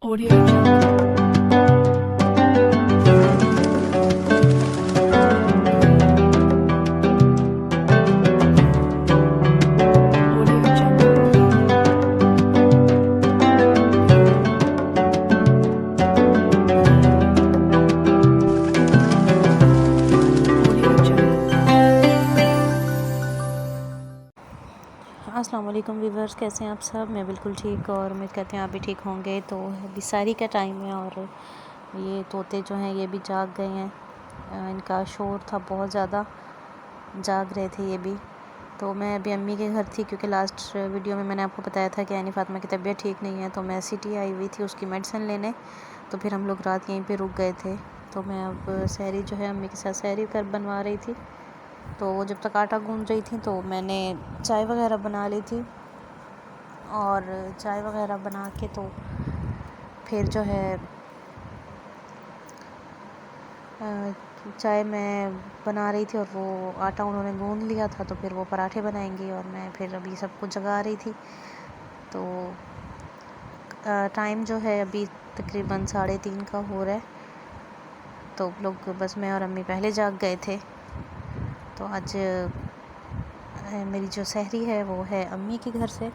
Audio Jungle. Audio Jungle. Audio Jungle. अस्सलाम वालेकुम viewers, कैसे हैं आप सब। मैं बिल्कुल ठीक और उम्मीद करते हैं आप भी ठीक होंगे। तो अभी सारी का टाइम है और ये तोते जो हैं ये भी जाग गए हैं। इनका शोर था बहुत ज़्यादा, जाग रहे थे ये भी। तो मैं अभी अम्मी के घर थी क्योंकि लास्ट वीडियो में मैंने आपको बताया था कि यानी फ़ातिमा की तबीयत ठीक नहीं है, तो मैं सिटी आई हुई थी उसकी मेडिसिन लेने। तो फिर हम लोग रात यहीं पे रुक गए थे। तो मैं अब सहरी जो है अम्मी के साथ सहरी कर बनवा रही थी। तो वो जब तक आटा गूंद रही थी तो मैंने चाय वगैरह बना ली थी। और चाय वगैरह बना के तो फिर जो है चाय मैं बना रही थी और वो आटा उन्होंने गूंद लिया था, तो फिर वो पराठे बनाएंगी और मैं फिर अभी सबको जगा रही थी। तो टाइम जो है अभी तकरीबन 3:30 का हो रहा है। तो लोग बस मैं और अम्मी पहले जाग गए थे। तो आज मेरी जो सहरी है वो है अम्मी के घर से,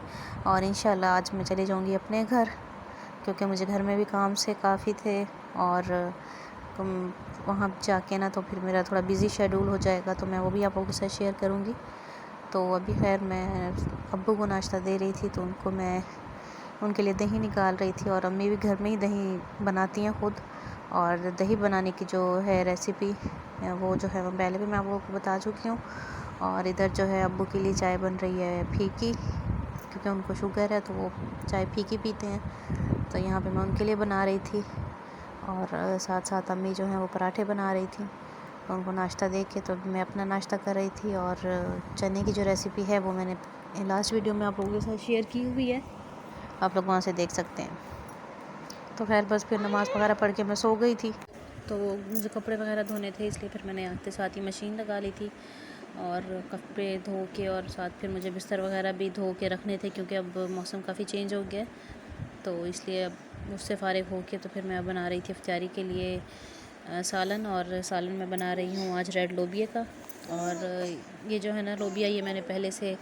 और इंशाल्लाह आज मैं चली जाऊंगी अपने घर क्योंकि मुझे घर में भी काम से काफ़ी थे। और वहाँ जाके ना तो फिर मेरा थोड़ा बिज़ी शेड्यूल हो जाएगा, तो मैं वो भी आप लोगों के साथ शेयर करूँगी। तो अभी खैर मैं अब्बू को नाश्ता दे रही थी, तो मैं उनके लिए दही निकाल रही थी। और अम्मी भी घर में ही दही बनाती हैं ख़ुद, और दही बनाने की जो है रेसिपी वो जो है वो पहले भी मैं आप लोगों को बता चुकी हूँ। और इधर जो है अब्बू के लिए चाय बन रही है फीकी, क्योंकि उनको शुगर है तो वो चाय फीकी पीते हैं। तो यहाँ पे मैं उनके लिए बना रही थी, और साथ साथ अम्मी जो है वो पराठे बना रही थी। उनको नाश्ता दे के तो मैं अपना नाश्ता कर रही थी। और चने की जो रेसिपी है वो मैंने लास्ट वीडियो में आप लोगों के साथ शेयर की हुई है, आप लोग वहाँ से देख सकते हैं। तो खैर बस फिर नमाज़ वगैरह पढ़ के मैं सो गई थी। तो मुझे कपड़े वगैरह धोने थे, इसलिए फिर मैंने आते साथ ही मशीन लगा ली थी और कपड़े धो के, और साथ फिर मुझे बिस्तर वगैरह भी धो के रखने थे क्योंकि अब मौसम काफ़ी चेंज हो गया है। तो इसलिए अब उससे फ़ारिग हो के तो फिर मैं बना रही थी इफ्तारी के लिए सालन। और सालन मैं बना रही हूँ आज रेड लोबिया का। और ये जो है ना लोबिया, ये मैंने पहले से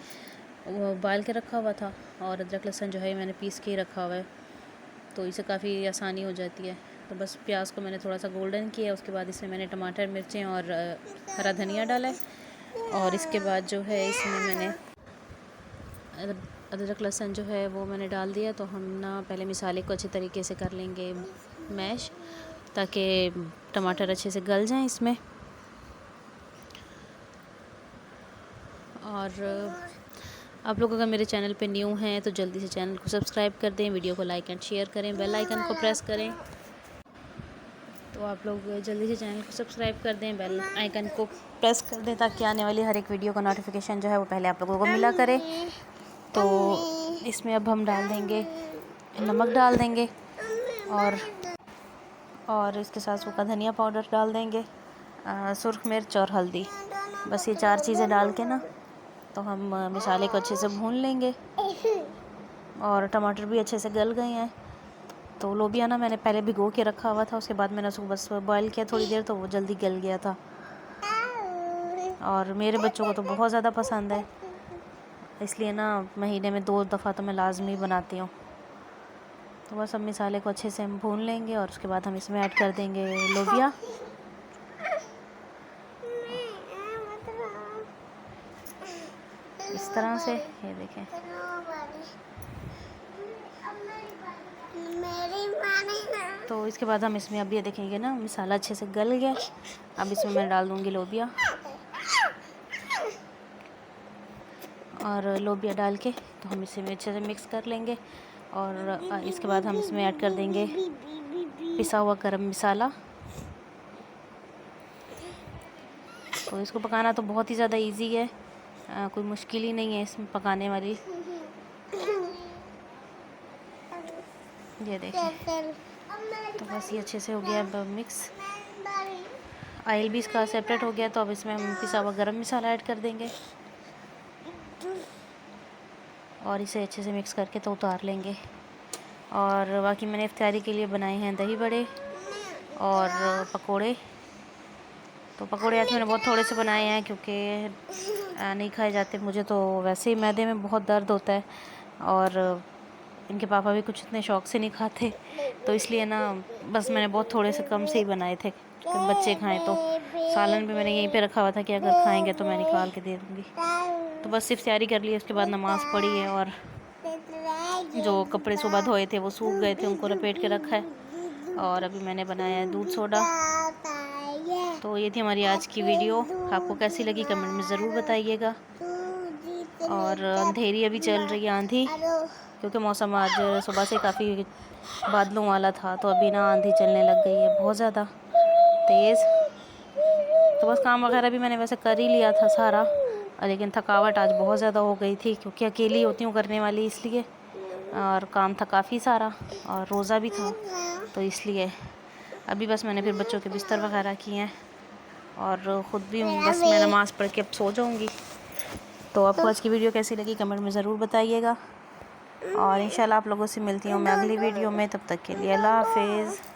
वो उबाल के रखा हुआ था, और अदरक लहसुन जो है मैंने पीस के ही रखा हुआ है, तो इससे काफ़ी आसानी हो जाती है। तो बस प्याज को मैंने थोड़ा सा गोल्डन किया, उसके बाद इसमें मैंने टमाटर, मिर्चें और हरा धनिया डाला है। और इसके बाद जो है इसमें मैंने अदरक लहसुन जो है वो मैंने डाल दिया। तो हम ना पहले मसाले को अच्छे तरीके से कर लेंगे मैश, ताकि टमाटर अच्छे से गल जाएं इसमें। और आप लोग अगर मेरे चैनल पे न्यू हैं तो जल्दी से चैनल को सब्सक्राइब कर दें, वीडियो को लाइक एंड शेयर करें, बेल आइकन को प्रेस करें। तो आप लोग जल्दी से चैनल को सब्सक्राइब कर दें, बेल आइकन को प्रेस कर दें, ताकि आने वाली हर एक वीडियो का नोटिफिकेशन जो है वो पहले आप लोगों को मिला करे। तो इसमें अब हम डाल देंगे नमक, डाल देंगे और इसके साथ सूखा धनिया पाउडर डाल देंगे, सुरख मिर्च और हल्दी। बस ये 4 चीज़ें डाल के ना तो हम मसाले को अच्छे से भून लेंगे। और टमाटर भी अच्छे से गल गए हैं। तो लोबिया ना मैंने पहले भिगो के रखा हुआ था, उसके बाद मैंने उसको बस बॉईल किया थोड़ी देर, तो वो जल्दी गल गया था। और मेरे बच्चों को तो बहुत ज़्यादा पसंद है, इसलिए ना महीने में 2 दफ़ा तो मैं लाजमी बनाती हूँ। तो बस अब मसाले को अच्छे से हम भून लेंगे और उसके बाद हम इसमें ऐड कर देंगे लोबिया। इस तरह से ये देखें। तो इसके बाद हम इसमें अब ये देखेंगे ना मसाला अच्छे से गल गया। अब इसमें मैं डाल दूँगी लोबिया, और लोबिया डाल के तो हम इसे अच्छे से मिक्स कर लेंगे। और इसके बाद हम इसमें ऐड कर देंगे पिसा हुआ गरम मसाला। तो इसको पकाना तो बहुत ही ज़्यादा इजी है, कोई मुश्किल ही नहीं है इसमें पकाने वाली। ये देखें, तो बस ये अच्छे से हो गया अब मिक्स। ऑयल भी इसका सेपरेट हो गया, तो अब इसमें हम पिसा हुआ गरम मसाला ऐड कर देंगे और इसे अच्छे से मिक्स करके तो उतार लेंगे। और बाकी मैंने इफ्तारी के लिए बनाए हैं दही बड़े और पकोड़े। तो पकोड़े आज मैंने बहुत थोड़े से बनाए हैं क्योंकि नहीं खाए जाते। मुझे तो वैसे ही मैदे में बहुत दर्द होता है और इनके पापा भी कुछ इतने शौक़ से नहीं खाते, तो इसलिए ना बस मैंने बहुत थोड़े से कम से ही बनाए थे कि बच्चे खाएं। तो सालन भी मैंने यहीं पे रखा हुआ था कि अगर खाएंगे तो मैं निकाल के दे दूँगी। तो बस सिर्फ तैयारी कर ली, उसके बाद नमाज़ पढ़ी है और जो कपड़े सुबह धोए थे वो सूख गए थे, उनको लपेट के रखा है। और अभी मैंने बनाया है दूध सोडा। तो ये थी हमारी आज की वीडियो। आपको कैसी लगी कमेंट में ज़रूर बताइएगा। और अंधेरी अभी चल रही है, आंधी, क्योंकि मौसम आज सुबह से काफ़ी बादलों वाला था, तो अभी ना आंधी चलने लग गई है बहुत ज़्यादा तेज़। तो बस काम वगैरह भी मैंने वैसे कर ही लिया था सारा, लेकिन थकावट आज बहुत ज़्यादा हो गई थी क्योंकि अकेली होती हूँ करने वाली, इसलिए। और काम था काफ़ी सारा और रोज़ा भी था, तो इसलिए अभी बस मैंने फिर बच्चों के बिस्तर वगैरह किए हैं और ख़ुद भी बस मैं नमाज़ पढ़ के अब सो जाऊँगी। तो आपको आज की वीडियो कैसी लगी कमेंट में ज़रूर बताइएगा और इंशाल्लाह आप लोगों से मिलती हूँ मैं अगली वीडियो में। तब तक के लिए अल्लाह हाफ़िज़।